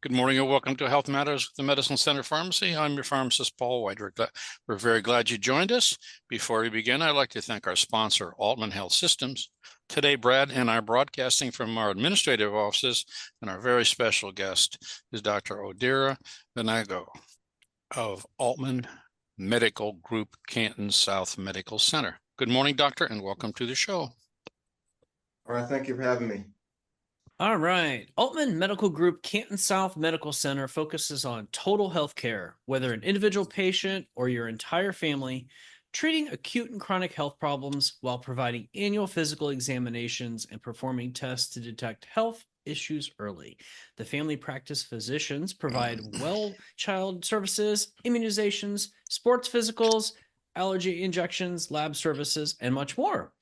Good morning and welcome to Health Matters with the Medicine Center Pharmacy. I'm your pharmacist, Paul White. We're very glad you joined us. Before we begin, I'd like to thank our sponsor, Altman Health Systems. Today, Brad and I are broadcasting from our administrative offices, and our very special guest is Dr. Odera Mbanugo of Altman Medical Group, Canton South Medical Center. Good morning, doctor, and welcome to the show. All right, thank you for having me. All right. Altman Medical Group Canton South Medical Center focuses on total health care, whether an individual patient or your entire family, treating acute and chronic health problems while providing annual physical examinations and performing tests to detect health issues early. The family practice physicians provide well child services, immunizations, sports physicals, allergy injections, lab services, and much more.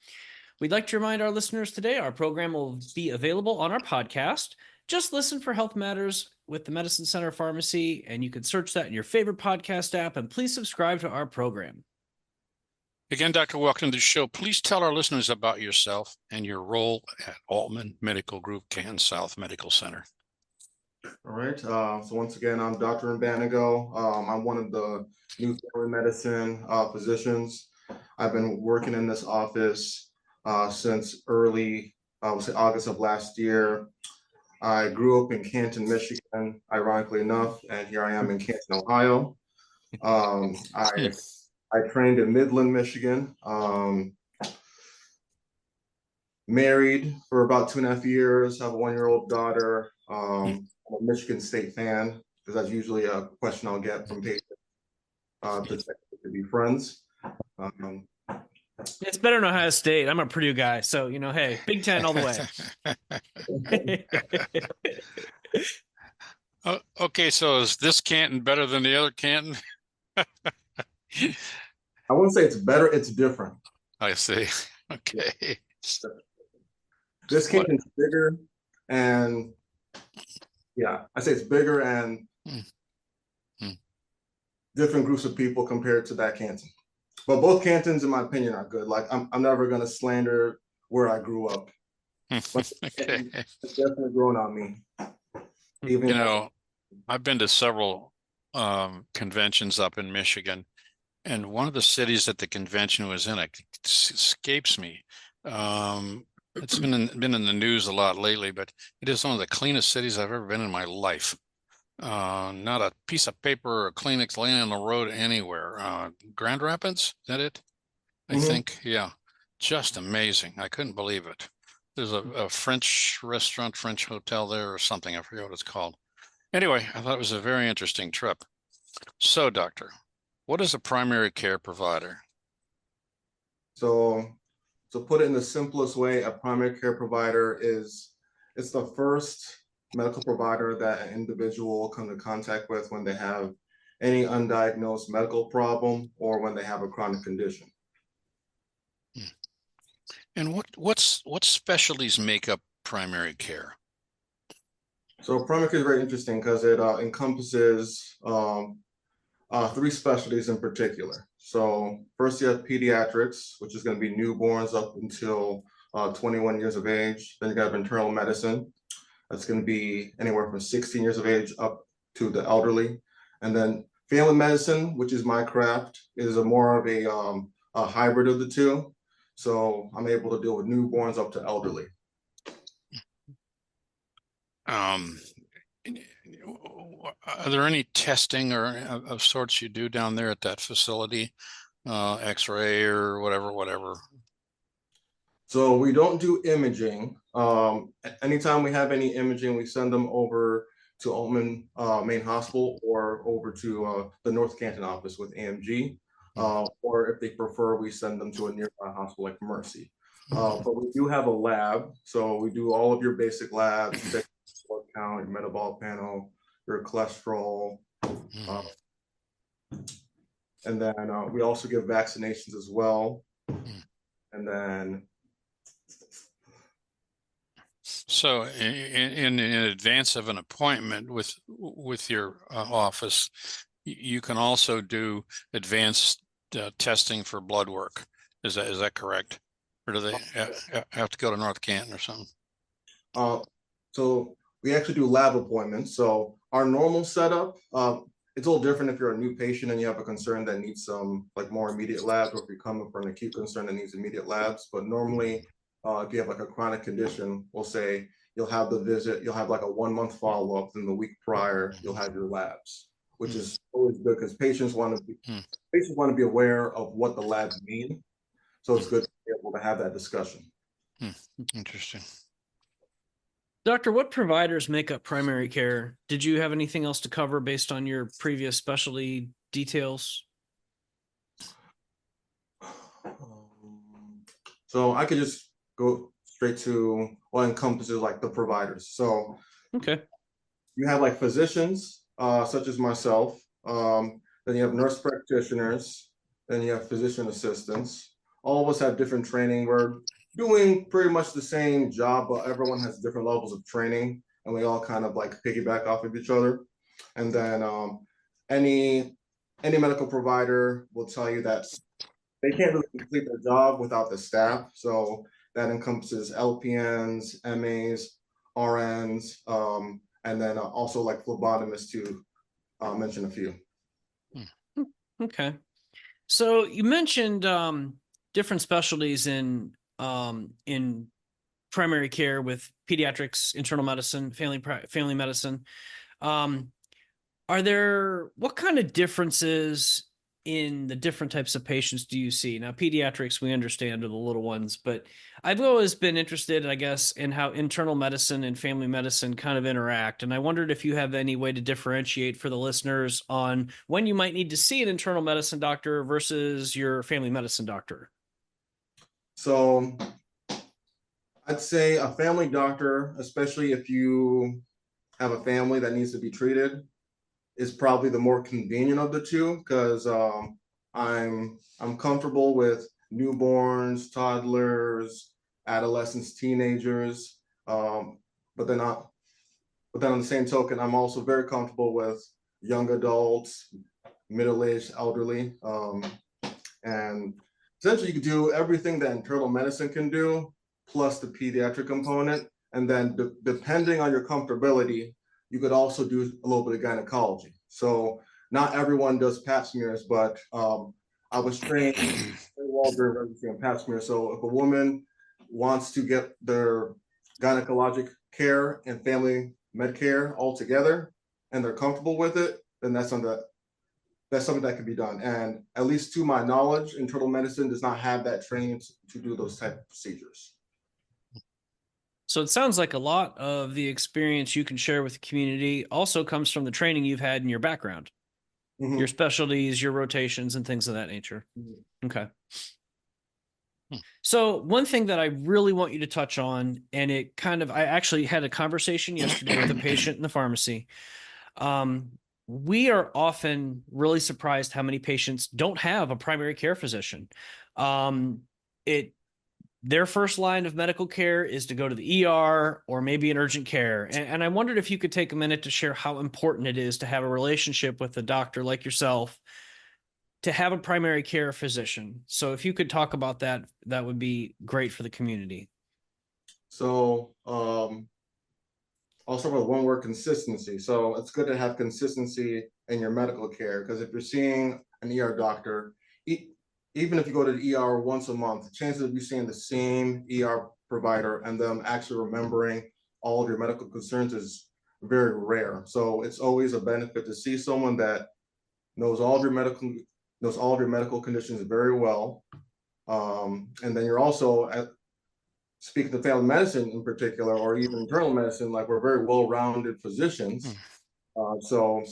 We'd like to remind our listeners today our program will be available on our podcast. Just listen for Health Matters with the Medicine Center Pharmacy, and you can search that in your favorite podcast app, and please subscribe to our program. Again, Doctor, welcome to the show. Please tell our listeners about yourself and your role at Altman Medical Group, Canton South Medical Center. All right. So once again, I'm Dr. Mbanugo. I'm one of the new family medicine physicians. I've been working in this office since early, I would say August of last year. I grew up in Canton, Michigan, ironically enough, and here I am in Canton, Ohio. I trained in Midland, Michigan. Married for about 2.5 years, have a 1-year-old daughter. I'm a Michigan State fan, because that's usually a question I'll get from patients to be friends. It's better than Ohio State. I'm a Purdue guy, so hey, Big Ten all the way. Okay, so is this Canton better than the other Canton? I wouldn't say it's better, it's different. I see. Okay. This Canton's bigger, and I say it's bigger and different groups of people compared to that Canton. But both Cantons, in my opinion, are good. Like, I'm never going to slander where I grew up. But Okay. It's definitely grown on me. I've been to several conventions up in Michigan, and one of the cities that the convention was in, it escapes me. It's been in the news a lot lately, but it is one of the cleanest cities I've ever been in my life. Not a piece of paper or Kleenex laying on the road anywhere. Grand Rapids, is that it? I think, yeah. Just amazing. I couldn't believe it. There's a French restaurant, French hotel there or something. I forget what it's called. Anyway, I thought it was a very interesting trip. So, doctor, what is a primary care provider? So to put it in the simplest way, a primary care provider it's the first medical provider that an individual will come into contact with when they have any undiagnosed medical problem or when they have a chronic condition. And what specialties make up primary care? So primary care is very interesting because it encompasses 3 specialties in particular. So first you have pediatrics, which is going to be newborns up until 21 years of age. Then you got internal medicine. That's going to be anywhere from 16 years of age up to the elderly. And then family medicine, which is my craft, is more of a hybrid of the two. So I'm able to deal with newborns up to elderly. Are there any testing or of sorts you do down there at that facility? X-ray or whatever? So we don't do imaging. Anytime we have any imaging, we send them over to Altman Main Hospital or over to the North Canton office with AMG. Or if they prefer, we send them to a nearby hospital like Mercy. But we do have a lab. So we do all of your basic labs, check your blood count, your metabolic panel, your cholesterol. And then we also give vaccinations as well. And then so in advance of an appointment with your office, you can also do advanced testing for blood work. Is that correct? Or do they have to go to North Canton or something? So we actually do lab appointments. So our normal setup, it's a little different if you're a new patient and you have a concern that needs some like more immediate labs, or if you're coming for an acute concern that needs immediate labs. But normally, if you have like a chronic condition, we'll say you'll have the visit, you'll have like a 1 month follow-up, then the week prior, you'll have your labs, which is always good because patients want to be aware of what the labs mean. So it's good to be able to have that discussion. Interesting. Doctor, what providers make up primary care? Did you have anything else to cover based on your previous specialty details? So I could just go straight to what encompasses like the providers. So Okay. you have like physicians, such as myself. Then you have nurse practitioners. Then you have physician assistants. All of us have different training. We're doing pretty much the same job, but everyone has different levels of training, and we all kind of like piggyback off of each other. And then any medical provider will tell you that they can't really complete their job without the staff. So that encompasses LPNs, MAs, RNs, and then also like phlebotomists to mention a few. Okay. So you mentioned different specialties in primary care with pediatrics, internal medicine, family medicine. Are there, what kind of differences in the different types of patients do you see? Now, pediatrics, we understand are the little ones, but I've always been interested, I guess, in how internal medicine and family medicine kind of interact. And I wondered if you have any way to differentiate for the listeners on when you might need to see an internal medicine doctor versus your family medicine doctor. So I'd say a family doctor, especially if you have a family that needs to be treated, is probably the more convenient of the two, because I'm comfortable with newborns, toddlers, adolescents, teenagers. But then on the same token, I'm also very comfortable with young adults, middle-aged, elderly, and essentially you can do everything that internal medicine can do, plus the pediatric component. And then depending on your comfortability, you could also do a little bit of gynecology. So not everyone does pap smears, but I was trained very well during residency on pap smear. So if a woman wants to get their gynecologic care and family med care all together and they're comfortable with it, then that's something that can be done. And at least to my knowledge, internal medicine does not have that training to do those type of procedures. So it sounds like a lot of the experience you can share with the community also comes from the training you've had in your background, your specialties, your rotations, and things of that nature. Okay. So one thing that I really want you to touch on, and I actually had a conversation yesterday with a patient in the pharmacy. We are often really surprised how many patients don't have a primary care physician. Their first line of medical care is to go to the ER or maybe an urgent care. And I wondered if you could take a minute to share how important it is to have a relationship with a doctor like yourself, to have a primary care physician. So if you could talk about that, that would be great for the community. So I'll start with one word: consistency. So it's good to have consistency in your medical care, because if you're seeing an ER doctor, even if you go to the ER once a month, the chances of you seeing the same ER provider and them actually remembering all of your medical concerns is very rare. So it's always a benefit to see someone that knows all of your medical conditions very well. And then you're also speaking of family medicine in particular, or even internal medicine, like we're very well-rounded physicians. So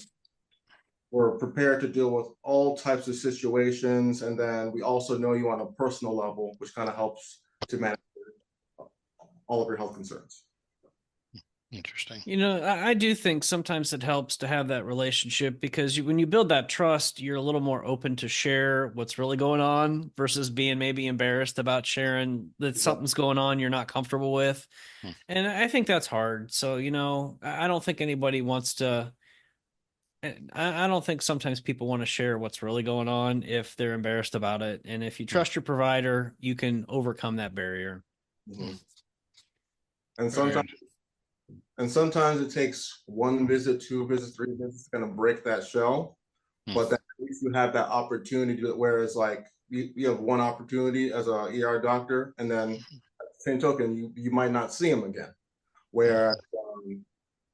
we're prepared to deal with all types of situations. And then we also know you on a personal level, which kind of helps to manage all of your health concerns. Interesting. I do think sometimes it helps to have that relationship, because when you build that trust, you're a little more open to share what's really going on versus being maybe embarrassed about sharing that something's going on you're not comfortable with. And I think that's hard. So, I don't think anybody wants to. I don't think sometimes people want to share what's really going on if they're embarrassed about it. And if you trust your provider, you can overcome that barrier. And sometimes And sometimes it takes one visit, two visits, three visits to kind of break that shell. Hmm. But then at least you have that opportunity. Whereas like you have one opportunity as a ER doctor, and then same token, you might not see him again. Where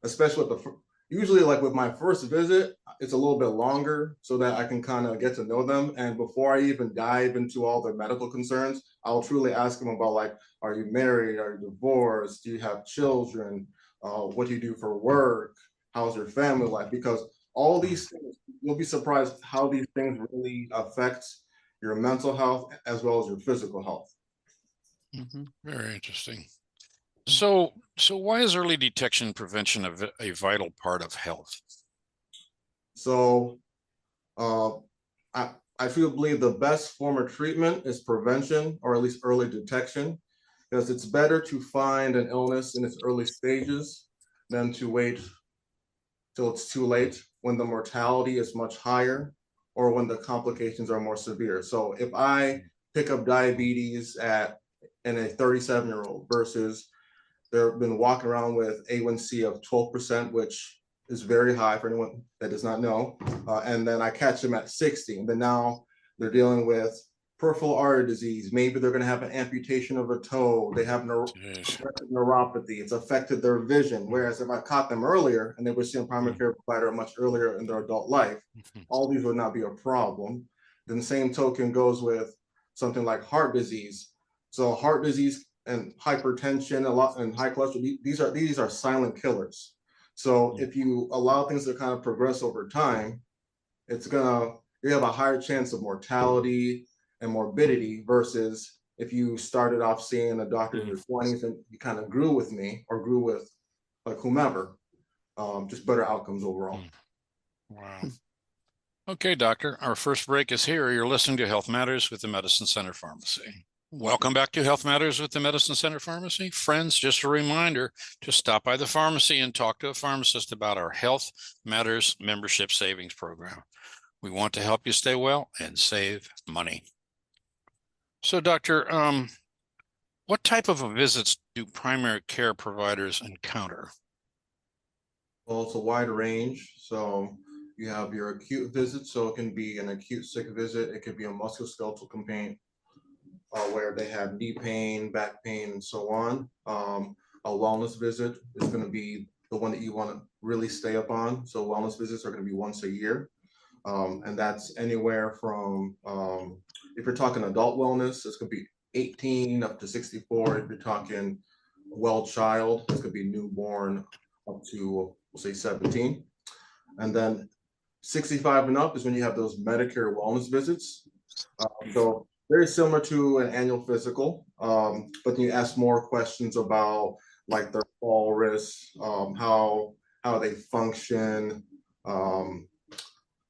especially with usually like with my first visit, it's a little bit longer so that I can kind of get to know them. And before I even dive into all their medical concerns, I'll truly ask them about like, are you married? Are you divorced? Do you have children? What do you do for work? How's your family life? Because all these things, you'll be surprised how these things really affect your mental health as well as your physical health. Very interesting. So why is early detection and prevention a vital part of health? So uh, I feel believe the best form of treatment is prevention or at least early detection, because it's better to find an illness in its early stages than to wait till it's too late when the mortality is much higher or when the complications are more severe. So if I pick up diabetes in a 37-year-old versus they've been walking around with A1C of 12%, which is very high for anyone that does not know. And then I catch them at 60, and then now they're dealing with peripheral artery disease. Maybe they're going to have an amputation of a toe. They have neuropathy. It's affected their vision. Whereas if I caught them earlier and they were seeing a primary care provider much earlier in their adult life, all these would not be a problem. Then the same token goes with something like heart disease. So heart disease and hypertension, a lot, and high cholesterol, these are silent killers. So if you allow things to kind of progress over time, you have a higher chance of mortality and morbidity versus if you started off seeing a doctor in your 20s and you kind of grew with me or grew with like whomever, just better outcomes overall. Wow. Okay, doctor, our first break is here. You're listening to Health Matters with the Medicine Center Pharmacy. Welcome back to Health Matters with the Medicine Center Pharmacy. Friends, just a reminder to stop by the pharmacy and talk to a pharmacist about our Health Matters membership savings program. We want to help you stay well and save money. So, doctor, what type of visits do primary care providers encounter? Well, it's a wide range. So you have your acute visit. So it can be an acute sick visit. It could be a musculoskeletal complaint where they have knee pain, back pain, and so on. A wellness visit is going to be the one that you want to really stay up on. So wellness visits are going to be once a year. And that's anywhere from, if you're talking adult wellness, it's going to be 18 up to 64. If you're talking well child, it's going to be newborn up to, we'll say 17. And then 65 and up is when you have those Medicare wellness visits. So very similar to an annual physical, but you ask more questions about like their fall risk, how they function,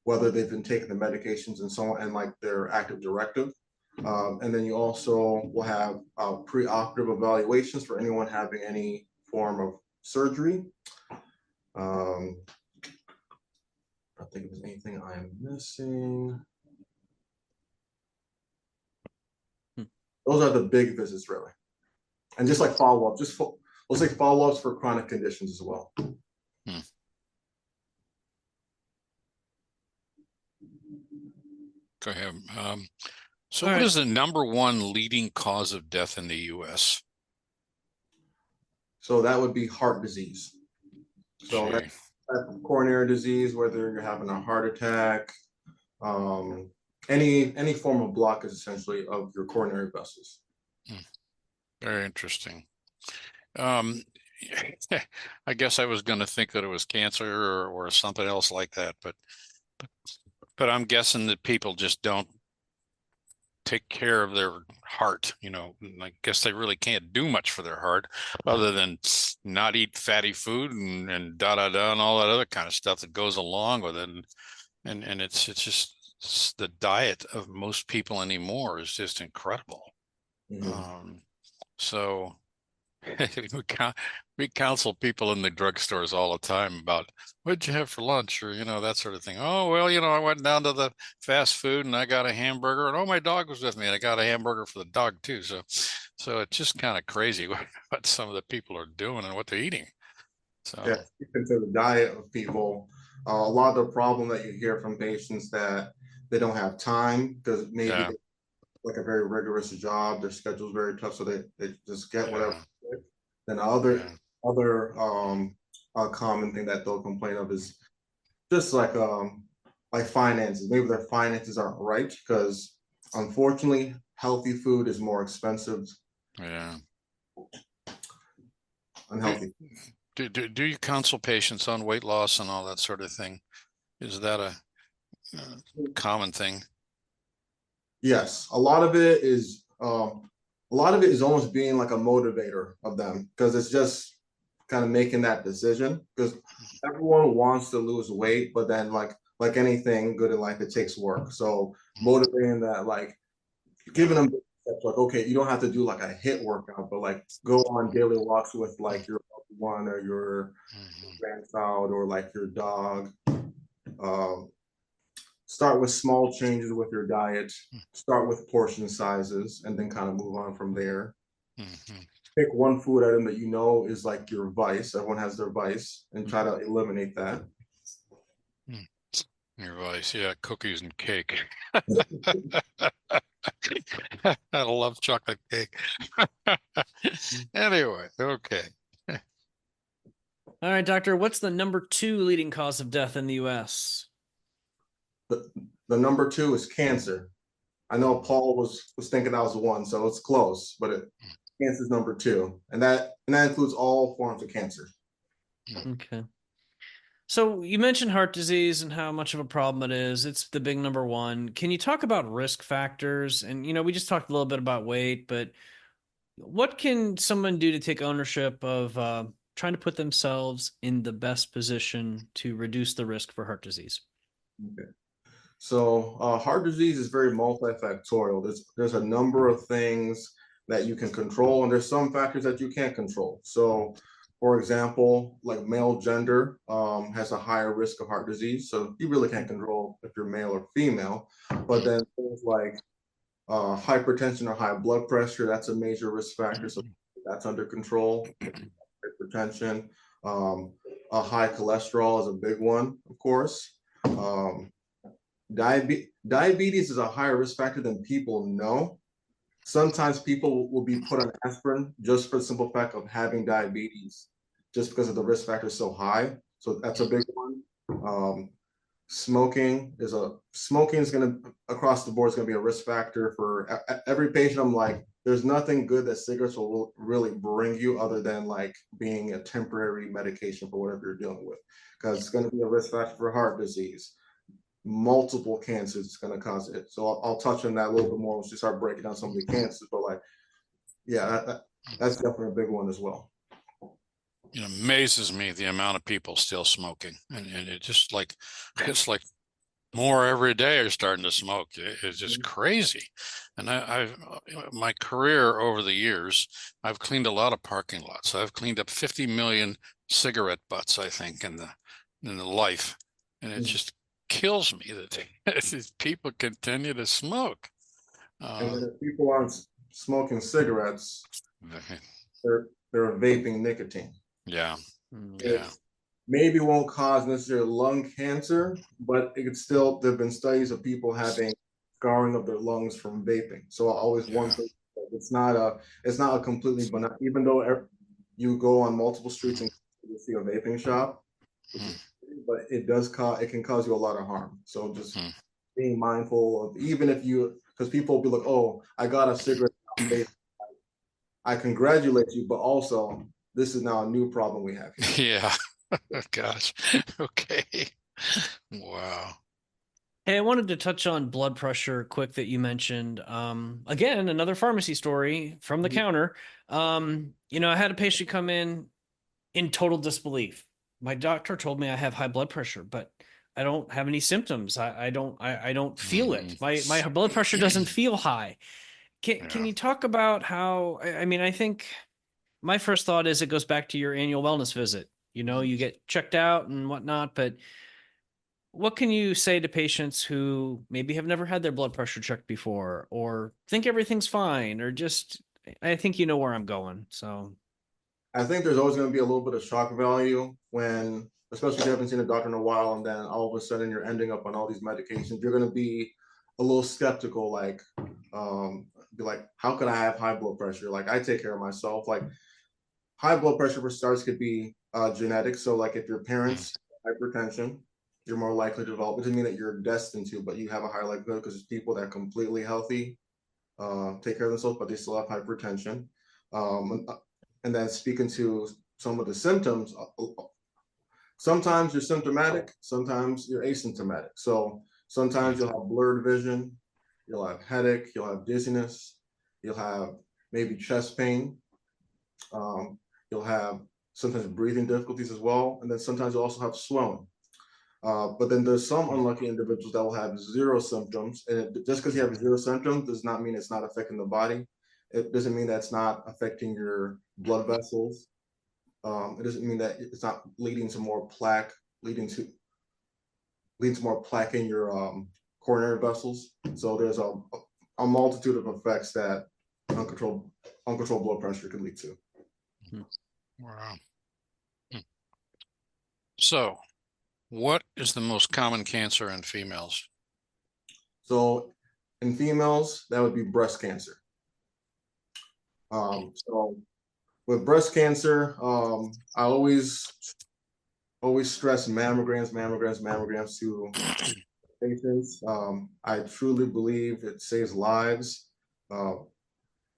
whether they've been taking the medications and so on, and like their active directive. And then you also will have pre-operative evaluations for anyone having any form of surgery. I think if there's anything I'm missing. Those are the big visits, really. And just like follow-up, we'll say follow-ups for chronic conditions as well. Go ahead. So what is the number one leading cause of death in the U.S.? So that would be heart disease. So that's coronary disease, whether you're having a heart attack, any form of blockage essentially of your coronary vessels. Very interesting. I guess I was going to think that it was cancer or something else like that, but I'm guessing that people just don't take care of their heart. I guess they really can't do much for their heart other than not eat fatty food and and all that other kind of stuff that goes along with it. And it's just the diet of most people anymore is just incredible. So we counsel people in the drugstores all the time about what'd you have for lunch or that sort of thing. Oh, well, I went down to the fast food and I got a hamburger, and my dog was with me and I got a hamburger for the dog too. So it's just kind of crazy what some of the people are doing and what they're eating. Yeah, So into the diet of people, a lot of the problem that you hear from patients that they don't have time because maybe yeah, they like a very rigorous job, their schedule is very tough, so they just get whatever. yeah, Then yeah. other a common thing that they'll complain of is just like finances. Maybe their finances aren't right because unfortunately healthy food is more expensive Yeah. than Do, unhealthy. do you counsel patients on weight loss and all that sort of thing? Is that a common thing? Yes, a lot of it is almost being like a motivator of them because it's just kind of making that decision because everyone wants to lose weight, but then like anything good in life, it takes work. So motivating that, like giving Yeah. them steps, like okay, you don't have to do like a hit workout, but like go on daily walks with like your loved one or your Mhm. grandchild or like your dog. Um, Start with small changes with your diet, start with portion sizes, and then kind of move on from there. Mhm. Pick one food item that you know is like your vice. Everyone has their vice, and try to eliminate that. Mhm. Your voice, yeah, cookies and cake. I love chocolate cake. Anyway, okay. All right, doctor, what's the number 2 leading cause of death in the US? The, the number two is cancer. I know Paul was thinking that was one, so it's close, but cancer is number two, and that includes all forms of cancer. Okay. So you mentioned heart disease and how much of a problem it is. It's the big number 1. Can you talk about risk factors? And we just talked a little bit about weight, but what can someone do to take ownership of trying to put themselves in the best position to reduce the risk for heart disease? Okay. So heart disease is very multifactorial. There's a number of things that you can control, and there's some factors that you can't control. So, for example, like male gender has a higher risk of heart disease. So you really can't control if you're male or female. But then things like hypertension or high blood pressure, that's a major risk factor. So that's under control. Hypertension, um, high cholesterol is a big one, of course. Diabetes is a higher risk factor than people know. Sometimes people will be put on aspirin just for the simple fact of having diabetes, just because of the risk factor is so high. So that's a big one. Um, smoking is going to across the board is going to be a risk factor for every patient. I'm like, there's nothing good that cigarettes will really bring you other than like being a temporary medication for whatever you're dealing with, because it's going to be a risk factor for heart disease, multiple cancers is going to cause it. So I'll touch on that a little bit more once we start breaking down some of the cancers. But like, yeah, that's definitely a big one as well. It amazes me the amount of people still smoking, and it just like it's like more every day are starting to smoke. It's just crazy. And I've my career over the years, I've cleaned a lot of parking lots. I've cleaned up 50 million cigarette butts, I think, in the life, and it just kills me that these people continue to smoke. And Uh, then if people aren't smoking cigarettes, they're vaping nicotine. yeah, It yeah, maybe won't cause necessarily lung cancer, but it could still. There've been studies of people having scarring of their lungs from vaping. So I always yeah. want to. It's not a completely banal. Even though you go on multiple streets and you see a vaping shop, which is, but it can cause you a lot of harm. So just being mindful of, even if you, because people will be like, oh, I got a cigarette, I congratulate you, but also this is now a new problem we have here. Yeah. Gosh. Okay. Wow. Hey, I wanted to touch on blood pressure quick that you mentioned. Again, another pharmacy story from the counter. I had a patient come in total disbelief. My doctor told me I have high blood pressure, but I don't have any symptoms. I don't feel it. Mhm. My blood pressure doesn't feel high. Can Yeah. you talk about how, I mean, I think my first thought is it goes back to your annual wellness visit. You get checked out and whatnot, but what can you say to patients who maybe have never had their blood pressure checked before or think everything's fine or just, I think you know where I'm going. So, I think there's always going to be a little bit of shock value when, especially if you haven't seen a doctor in a while, and then all of a sudden you're ending up on all these medications. You're going to be a little skeptical, like, be like, how could I have high blood pressure? Like, I take care of myself. Like, high blood pressure for starters could be genetic. So, like, if your parents have hypertension, you're more likely to develop. It doesn't mean that you're destined to, but you have a higher likelihood because there's people that are completely healthy, take care of themselves, but they still have hypertension. And then speaking to some of the symptoms, sometimes you're symptomatic, sometimes you're asymptomatic. So sometimes you'll have blurred vision, you'll have headache, you'll have dizziness, you'll have maybe chest pain, you'll have sometimes breathing difficulties as well, and then sometimes you'll also have swelling. But then there's some unlucky individuals that will have zero symptoms, and just because you have zero symptoms does not mean it's not affecting the body. It doesn't mean that's not affecting your blood vessels. It doesn't mean that it's not leading to more plaque, leading to more plaque in your coronary vessels. So there's a multitude of effects that uncontrolled blood pressure can lead to. Wow. So, what is the most common cancer in females? So in females, that would be breast cancer. So with breast cancer, I always stress mammograms to patients. I truly believe it saves lives.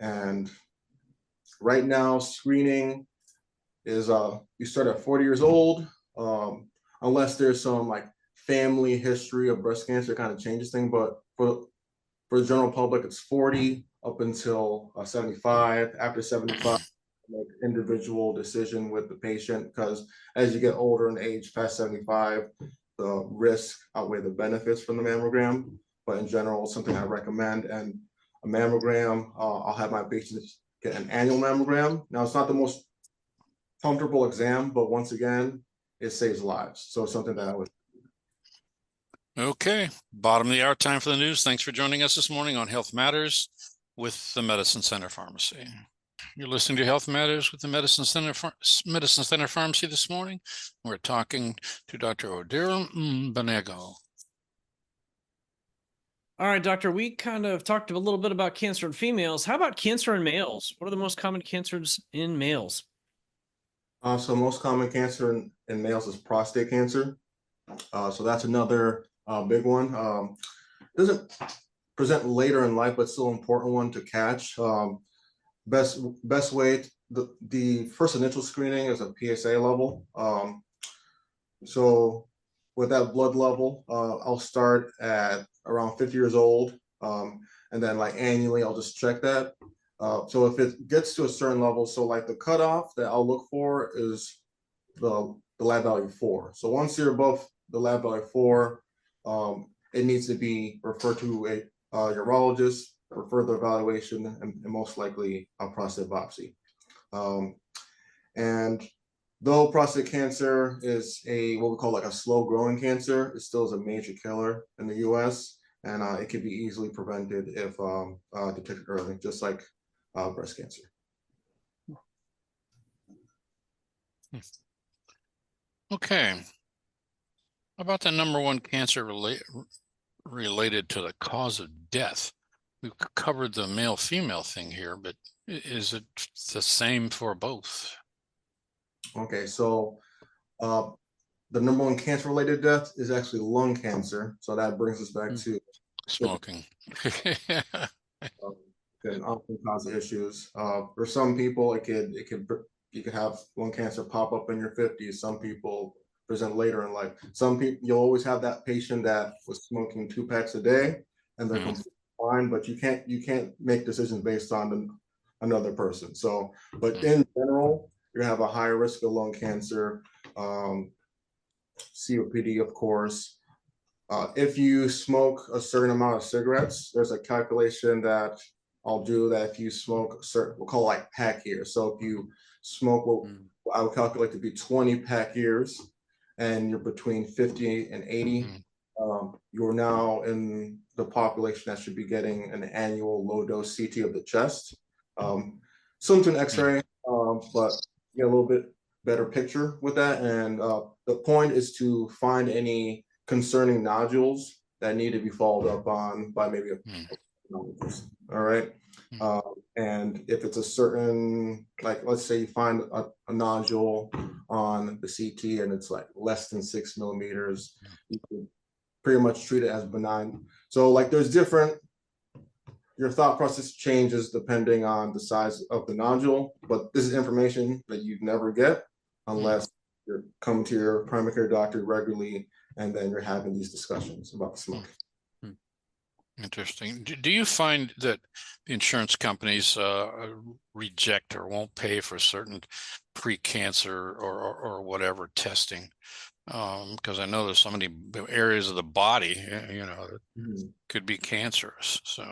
And right now, screening is you start at 40 years old, unless there's some like family history of breast cancer, kind of changes things. But for the general public, it's 40 up until 75. After 75, make individual decision with the patient, because as you get older in age past 75, the risk outweigh the benefits from the mammogram. But in general, it's something I recommend. And a mammogram, I'll have my patients get an annual mammogram. Now, it's not the most comfortable exam, but once again, it saves lives. So it's something that I would. Okay, bottom of the hour, time for the news. Thanks for joining us this morning on Health Matters with the Medicine Center Pharmacy. You're listening to Health Matters with the Medicine Center Pharmacy this morning. We're talking to Dr. Odera Mbanugo. All right, doctor, we kind of talked a little bit about cancer in females. How about cancer in males? What are the most common cancers in males? So most common cancer in males is prostate cancer. So that's another big one. Doesn't present later in life, but still an important one to catch. Best way, the first initial screening is a PSA level. So with that blood level, I'll start at around 50 years old. And then like annually, I'll just check that. So if it gets to a certain level, so like the cutoff that I'll look for is the lab value 4. So once you're above the lab value 4, it needs to be referred to a urologist for further evaluation and most likely a prostate biopsy. And though prostate cancer is what we call like a slow growing cancer, it still is a major killer in the US, and it can be easily prevented if detected early, just like breast cancer. Okay. How about the number one cancer related to the cause of death? We've covered the male-female thing here, but is it the same for both? Okay, so the number one cancer-related death is actually lung cancer. So that brings us back to smoking. Can often cause issues. For some people, you could have lung cancer pop up in your 50s. Some people present later in life. Some people, you'll always have that patient that was smoking 2 packs a day and they're completely fine, but you can't make decisions based on another person. So, but in general, you're gonna have a higher risk of lung cancer, COPD, of course. If you smoke a certain amount of cigarettes, there's a calculation that I'll do that if you smoke a certain, we'll call it like pack years. So if you smoke what I would calculate to be 20 pack years, and you're between 50 and 80, you're now in the population that should be getting an annual low dose CT of the chest. Soon to an X-ray, but get a little bit better picture with that. And the point is to find any concerning nodules that need to be followed up on by maybe a Hmm. ophthalmologist. All right. Hmm. And if it's a certain, like, let's say you find a nodule on the CT and it's like less than 6 millimeters, you could pretty much treat it as benign. So like there's different, your thought process changes depending on the size of the nodule, but this is information that you'd never get unless you're coming to your primary care doctor regularly and then you're having these discussions about the smoke. Interesting. Do you find that the insurance companies reject or won't pay for certain pre-cancer or whatever testing? Because I know there's so many areas of the body, that could be cancerous. So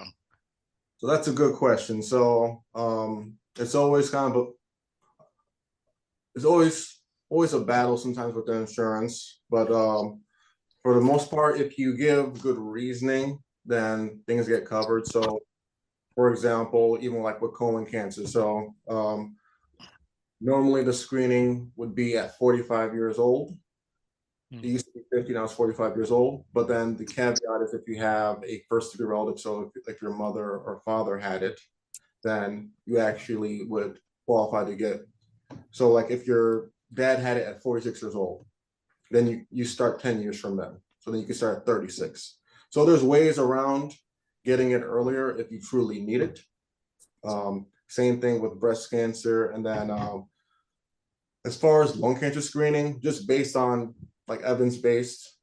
that's a good question. So it's always it's always a battle sometimes with the insurance, but for the most part, if you give good reasoning, then things get covered. So for example, even like with colon cancer. So normally the screening would be at 45 years old. It used to be 50, now it's 45 years old. But then the caveat is if you have a first degree relative, so if your mother or father had it, then you actually would qualify to get. So like if your dad had it at 46 years old, then you start 10 years from then. So then you can start at 36. So there's ways around getting it earlier if you truly need it. Same thing with breast cancer. And then as far as lung cancer screening, just based on like evidence-based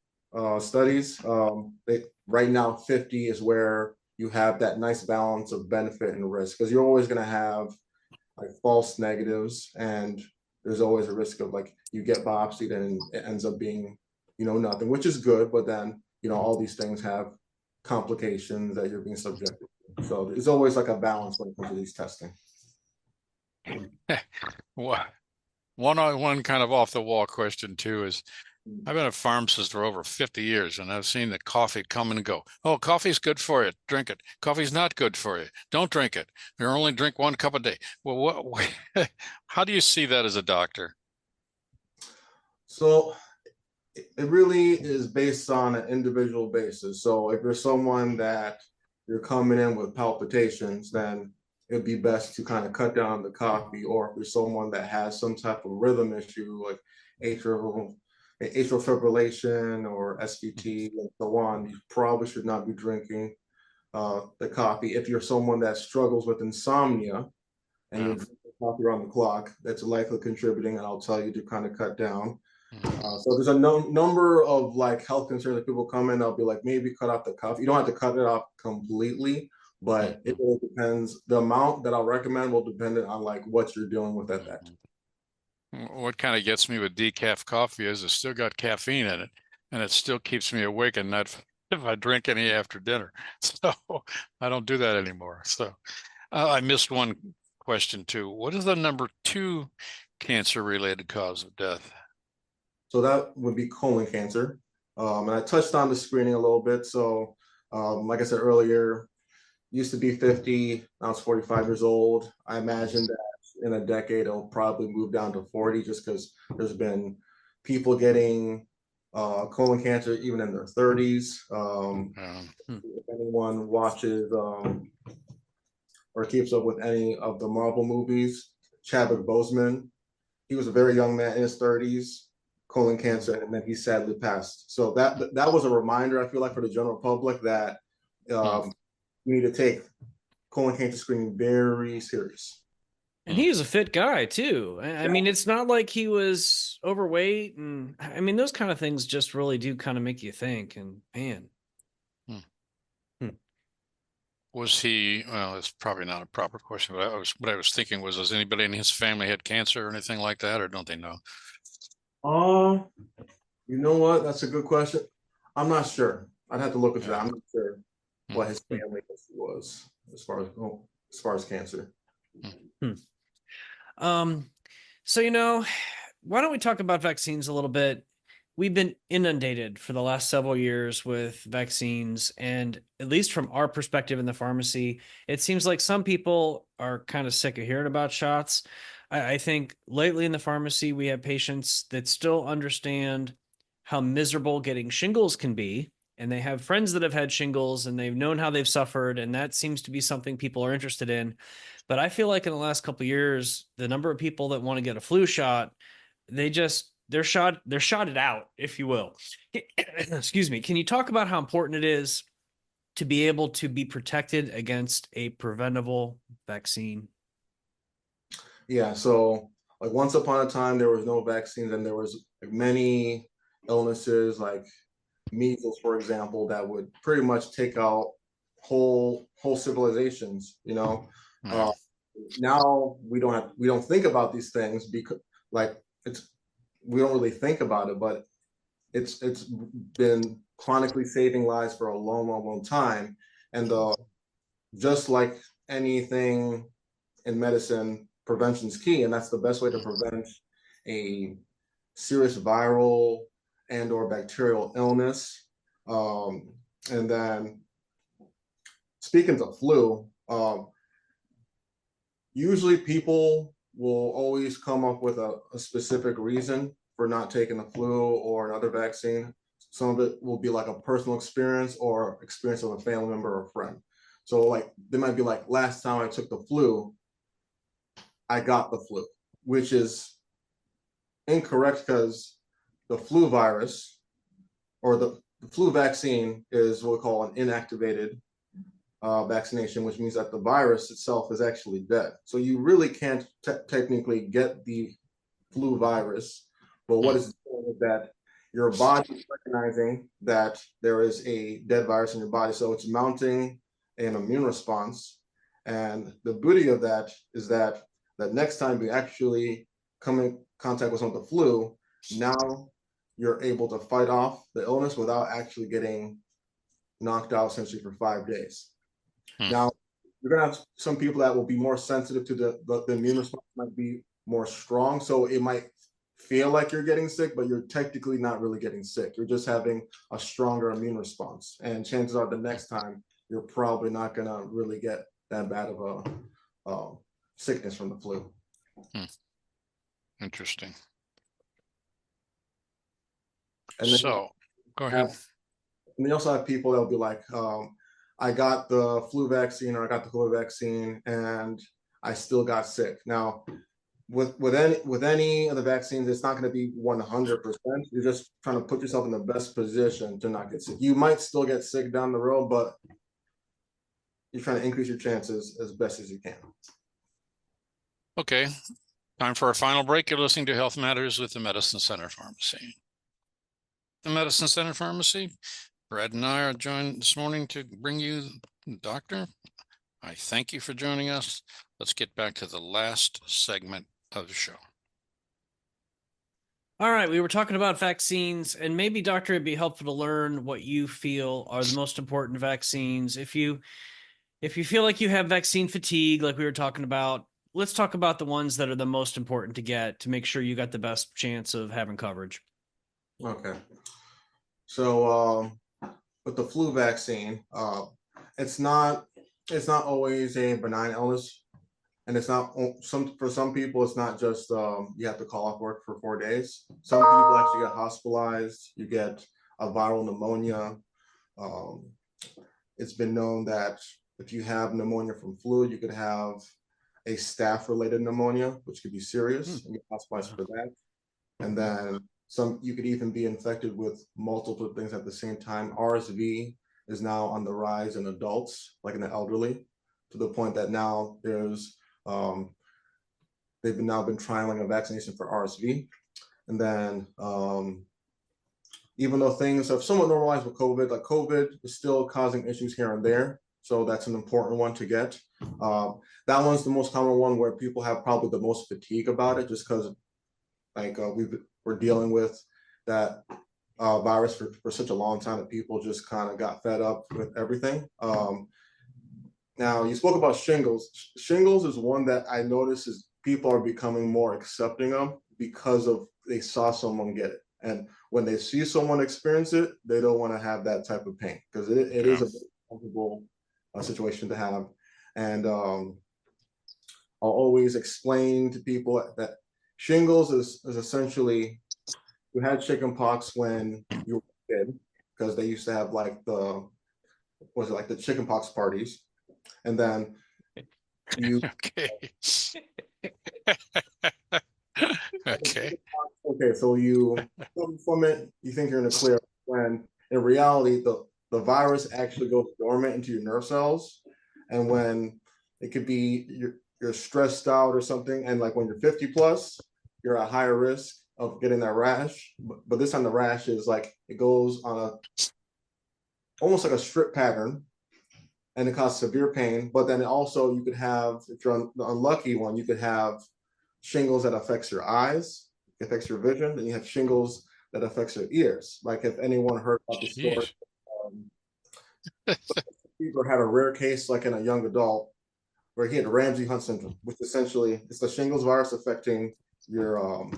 studies, right now 50 is where you have that nice balance of benefit and risk, because you're always going to have like false negatives, and there's always a risk of like you get biopsied and it ends up being nothing, which is good, but then all these things have complications that you're being subjected to. So it's always like a balance when it comes to these testing. Well, one kind of off the wall question too is, I've been a pharmacist for over 50 years, and I've seen the coffee come and go. Oh, coffee's good for you. Drink it. Coffee's not good for you. Don't drink it. You only drink 1 cup a day. Well, how do you see that as a doctor? So it really is based on an individual basis. So if you're someone that you're coming in with palpitations, then it'd be best to kind of cut down the coffee. Or if you're someone that has some type of rhythm issue, like atrial fibrillation or SVT and so on, you probably should not be drinking the coffee. If you're someone that struggles with insomnia and you're drinking coffee around the clock, that's likely contributing, and I'll tell you to kind of cut down. So there's a number of like health concerns that people come in. They'll be like, maybe cut off the coffee. You don't have to cut it off completely, but it really depends. The amount that I'll recommend will depend on like what you're dealing with at that time. What kind of gets me with decaf coffee is it's still got caffeine in it, and it still keeps me awake and not if I drink any after dinner. So I don't do that anymore. So I missed one question too. What is the number 2 cancer-related cause of death? So that would be colon cancer. And I touched on the screening a little bit. So like I said earlier, used to be 50, now it's 45 years old. I imagine that in a decade, it'll probably move down to 40, just because there's been people getting colon cancer even in their 30s. If anyone watches or keeps up with any of the Marvel movies, Chadwick Boseman, he was a very young man in his 30s, colon cancer, and then he sadly passed. So that was a reminder, I feel like, for the general public that you need to take colon cancer screening very serious. And he was a fit guy too. I mean, it's not like he was overweight, and I mean, those kind of things just really do kind of make you think. And man, was he? Well, it's probably not a proper question, but what I was thinking was, has anybody in his family had cancer or anything like that, or don't they know? You know what? That's a good question. I'm not sure. I'd have to look into that. I'm not sure what his family was as far as cancer. So why don't we talk about vaccines a little bit? We've been inundated for the last several years with vaccines, and at least from our perspective in the pharmacy, it seems like some people are kind of sick of hearing about shots. I think lately in the pharmacy, we have patients that still understand how miserable getting shingles can be. And they have friends that have had shingles and they've known how they've suffered. And that seems to be something people are interested in. But I feel like in the last couple of years, the number of people that want to get a flu shot, they're shotted out, if you will. Excuse me. Can you talk about how important it is to be able to be protected against a preventable vaccine? Yeah, so like once upon a time there was no vaccines and there was like many illnesses like measles, for example, that would pretty much take out whole civilizations, you know. Yeah. Uh, Now we don't think about these things because like it's we don't really think about it, but it's been chronically saving lives for a long time. And just like anything in medicine, prevention is key, and that's the best way to prevent a serious viral and or bacterial illness. And then speaking of flu, usually people will always come up with a specific reason for not taking the flu or another vaccine. Some of it will be like a personal experience or experience of a family member or friend. So like they might be like, last time I took the flu, I got the flu, which is incorrect because the flu virus or the flu vaccine is what we call an inactivated vaccination, which means that the virus itself is actually dead. So you really can't technically get the flu virus, but what is doing is that your body is recognizing that there is a dead virus in your body, so it's mounting an immune response. And the beauty of that is that the next time you actually come in contact with someone with the flu, now you're able to fight off the illness without actually getting knocked out essentially for 5 days. Now, you're gonna have some people that will be more sensitive to the immune response might be more strong. So it might feel like you're getting sick, but you're technically not really getting sick. You're just having a stronger immune response. And chances are the next time you're probably not gonna really get that bad of a sickness from the flu. Interesting. And then, So go ahead. and you also have people that'll be like, I got the flu vaccine or I got the COVID vaccine and I still got sick. Now, with any of the vaccines, it's not going to be 100%. You're just trying to put yourself in the best position to not get sick. You might still get sick down the road, but you're trying to increase your chances as best as you can. Okay, time for our final break. You're listening to Health Matters with the Medicine Center Pharmacy. The Medicine Center Pharmacy. Brad and I are joined this morning to bring you Doctor. I thank you for joining us. Let's get back to the last segment of the show. All right, we were talking about vaccines, and maybe, Doctor, it'd be helpful to learn what you feel are the most important vaccines. If you feel like you have vaccine fatigue, like we were talking about, let's talk about the ones that are the most important to get to make sure you got the best chance of having coverage. Okay. So with the flu vaccine, it's not always a benign illness, and it's not for some people it's not just you have to call off work for 4 days. Some people actually get hospitalized. You get a viral pneumonia. It's been known that if you have pneumonia from flu, you could have a staph-related pneumonia, which could be serious, and get hospitalized for that. And then you could even be infected with multiple things at the same time. RSV is now on the rise in adults, like in the elderly, to the point that now they've now been trialing a vaccination for RSV. And then even though things have somewhat normalized with COVID, like COVID is still causing issues here and there. So that's an important one to get. That one's the most common one where people have probably the most fatigue about it, just because like we're dealing with that virus for such a long time that people just kind of got fed up with everything. Now, you spoke about shingles. Shingles is one that I notice is people are becoming more accepting of because of they saw someone get it. And when they see someone experience it, they don't want to have that type of pain because it is a very comfortable situation to have. And I'll always explain to people that shingles is essentially, you had chickenpox when you were a kid, because they used to have like the chickenpox parties, and then you Okay. Okay. okay, so you from it, you think you're in the clear, when in reality the virus actually goes dormant into your nerve cells, and when it could be you're stressed out or something, and like when you're 50 plus, you're at higher risk of getting that rash. But this time the rash is like it goes on a almost like a strip pattern, and it causes severe pain. But then also you could have, if you're the unlucky one, you could have shingles that affects your eyes, affects your vision, and you have shingles that affects your ears. Like if anyone heard about the story, Jeez. um, or had a rare case like in a young adult where he had Ramsay Hunt syndrome, which essentially it's the shingles virus affecting your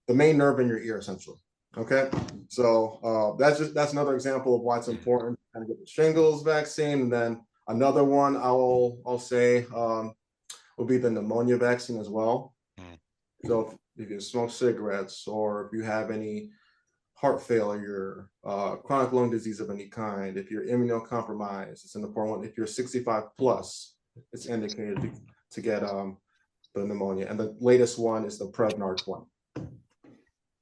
the main nerve in your ear, essentially. Okay, so that's another example of why it's important to kind of get the shingles vaccine, and then another one I'll say will be the pneumonia vaccine as well. Mm. So if you smoke cigarettes, or if you have any heart failure, chronic lung disease of any kind, if you're immunocompromised, it's an important one. If you're 65 plus, it's indicated to get the pneumonia. And the latest one is the Prevnar 20.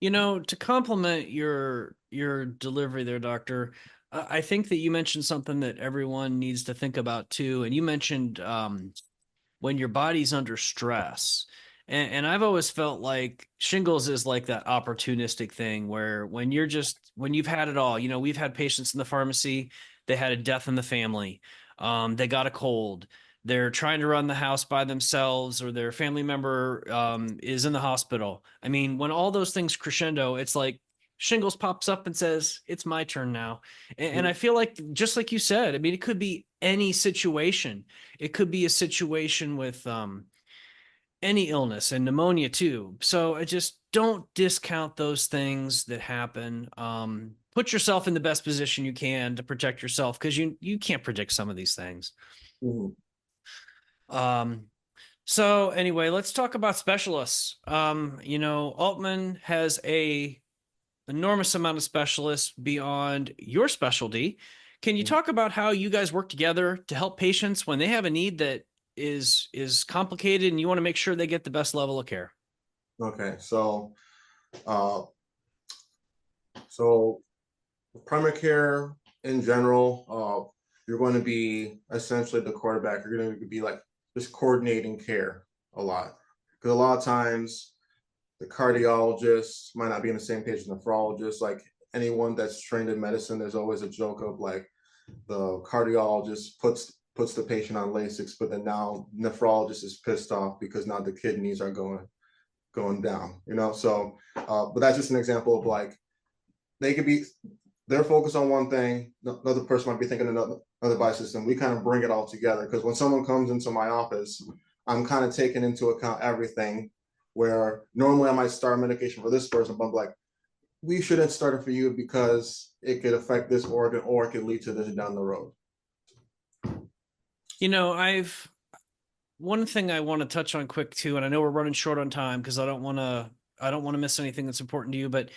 You know, to complement your delivery there, doctor, I think that you mentioned something that everyone needs to think about too. And you mentioned when your body's under stress. And I've always felt like shingles is like that opportunistic thing where when you've had it all, you know, we've had patients in the pharmacy, they had a death in the family, they got a cold, they're trying to run the house by themselves, or their family member is in the hospital. I mean, when all those things crescendo, it's like shingles pops up and says, it's my turn now. And I feel like, just like you said, I mean, it could be any situation. It could be a situation with any illness and pneumonia too. So I just don't discount those things that happen. Put yourself in the best position you can to protect yourself, because you can't predict some of these things. Mhm. So anyway, let's talk about specialists. You know, Altman has a enormous amount of specialists beyond your specialty. Can you talk about how you guys work together to help patients when they have a need that is complicated and you want to make sure they get the best level of care? Okay, uh, so primary care in general, you're going to be essentially the quarterback. You're going to be like just coordinating care a lot, because a lot of times the cardiologist might not be on the same page as the nephrologist. Like anyone that's trained in medicine, there's always a joke of like the cardiologist puts the patient on Lasix, but then now nephrologist is pissed off because now the kidneys are going down. You know, so but that's just an example of like they could be they're focused on one thing, another person might be thinking another body system. We kind of bring it all together, because when someone comes into my office, I'm kind of taking into account everything, where normally I might start medication for this person, but I'm like, we shouldn't start it for you because it could affect this organ, or it could lead to this down the road. You know, one thing I want to touch on quick too, and I know we're running short on time because I don't want to miss anything that's important to you, but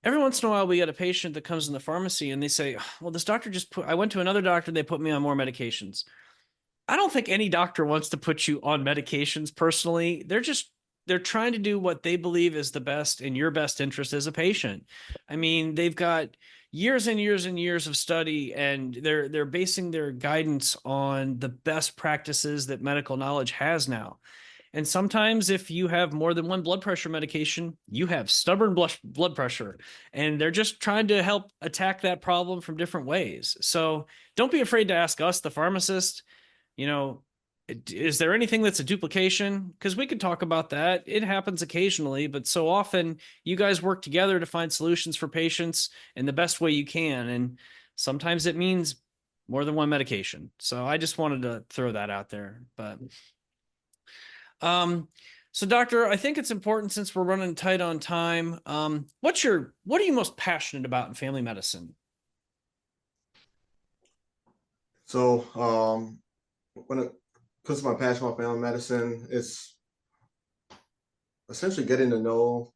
every once in a while we get a patient that comes in the pharmacy and they say, well, this doctor I went to another doctor, they put me on more medications. I don't think any doctor wants to put you on medications personally. They're trying to do what they believe is the best in your best interest as a patient. I mean, they've got years and years and years of study, and they're basing their guidance on the best practices that medical knowledge has now. And sometimes if you have more than one blood pressure medication, you have stubborn blood pressure, and they're just trying to help attack that problem from different ways. So don't be afraid to ask us, the pharmacist, you know, is there anything that's a duplication? Because we could talk about that. It happens occasionally, but so often you guys work together to find solutions for patients in the best way you can. And sometimes it means more than one medication. So I just wanted to throw that out there. But um, so doctor, I think it's important, since we're running tight on time. What are you most passionate about in family medicine? So when it because of my passion about family medicine, it's essentially getting to know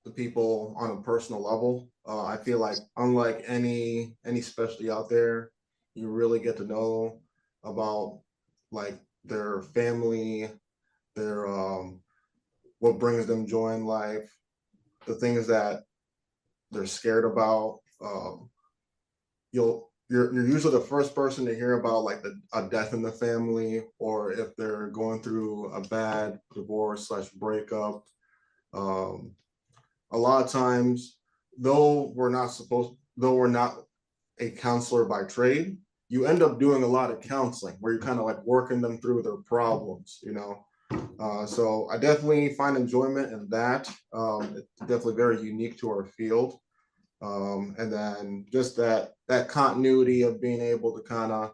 the people on a personal level. I feel like unlike any specialty out there, you really get to know about like their family, their what brings them joy in life, the things that they're scared about. You're usually the first person to hear about like a death in the family, or if they're going through a bad divorce slash breakup. Um, a lot of times, though we're not a counselor by trade, you end up doing a lot of counseling where you're kind of like working them through their problems, you know. So I definitely find enjoyment in that. It's definitely very unique to our field. And then just that continuity of being able to kind of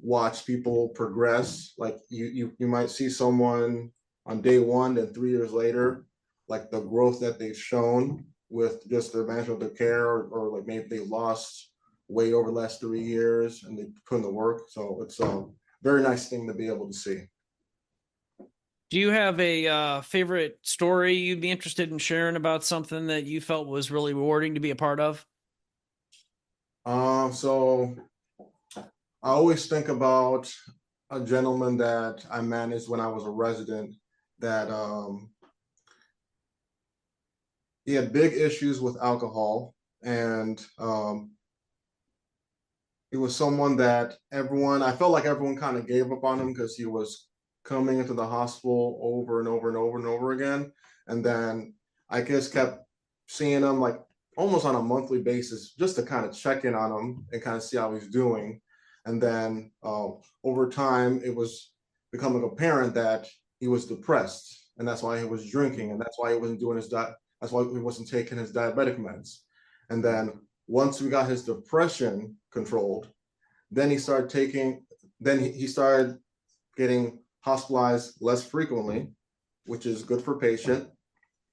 watch people progress. Like you might see someone on day one, and 3 years later, like the growth that they've shown with just their management of their care, or like maybe they lost weight over the last 3 years and they put in the work. So it's a very nice thing to be able to see. Do you have a favorite story you'd be interested in sharing about something that you felt was really rewarding to be a part of? So I always think about a gentleman that I managed when I was a resident that he had big issues with alcohol, and he was someone that I felt like everyone kind of gave up on him because he was coming into the hospital over and over and over and over again. And then I just kept seeing him like almost on a monthly basis just to kind of check in on him and kind of see how he's doing. And then over time, it was becoming apparent that he was depressed, and that's why he was drinking, and that's why he wasn't doing his diet. That's why he wasn't taking his diabetic meds. And then once we got his depression controlled, then he started taking. Then he started getting hospitalized less frequently, which is good for patient,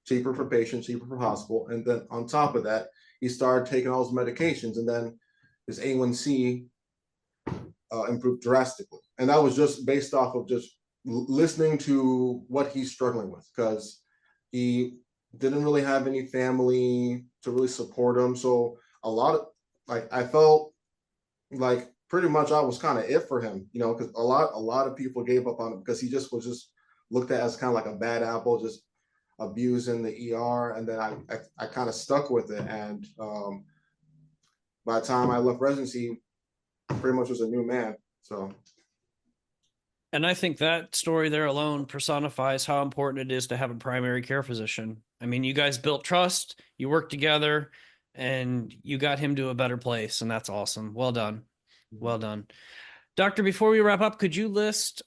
cheaper for patient, cheaper for hospital. And then on top of that, he started taking all his medications, and then his A1C improved drastically. And that was just based off of just listening to what he's struggling with, because he didn't really have any family to really support him. So a lot of like I felt like pretty much I was kind of it for him, you know, because a lot of people gave up on him because he just was just looked at as kind of like a bad apple, just abusing the ER. And then I kind of stuck with it. And by the time I left residency, pretty much was a new man. So. And I think that story there alone personifies how important it is to have a primary care physician. I mean, you guys built trust, you worked together, and you got him to a better place. And that's awesome. Well done. Well done. Doctor, before we wrap up, could you list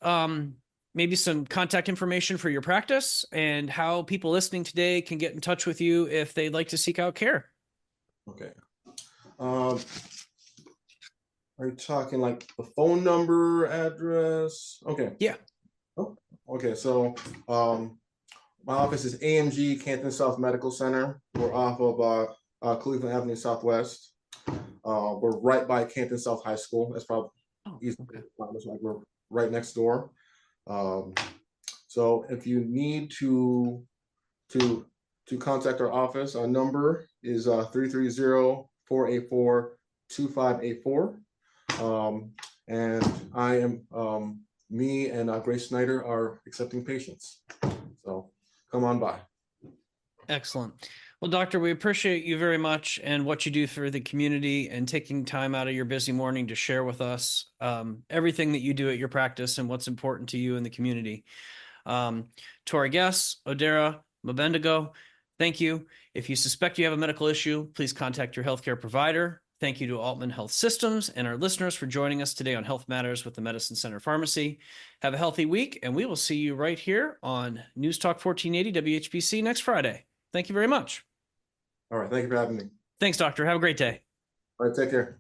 maybe some contact information for your practice and how people listening today can get in touch with you if they'd like to seek out care? Okay. Are you talking like the phone number, address? Okay. Yeah. Oh, okay. So my office is AMG Canton South Medical Center. We're off of Cleveland Avenue Southwest. We're right by Canton South High School. That's probably easy. Okay. Like we're right next door. So if you need to contact our office, our number is 330-484-2584. And I am me and Grace Snyder are accepting patients. So come on by. Excellent. Well, doctor, we appreciate you very much and what you do for the community and taking time out of your busy morning to share with us everything that you do at your practice and what's important to you in the community. To our guests, Odera, Mbanugo, thank you. If you suspect you have a medical issue, please contact your healthcare provider. Thank you to Altman Health Systems and our listeners for joining us today on Health Matters with the Medicine Center Pharmacy. Have a healthy week, and we will see you right here on News Talk 1480 WHBC next Friday. Thank you very much. All right. Thank you for having me. Thanks, doctor. Have a great day. All right. Take care.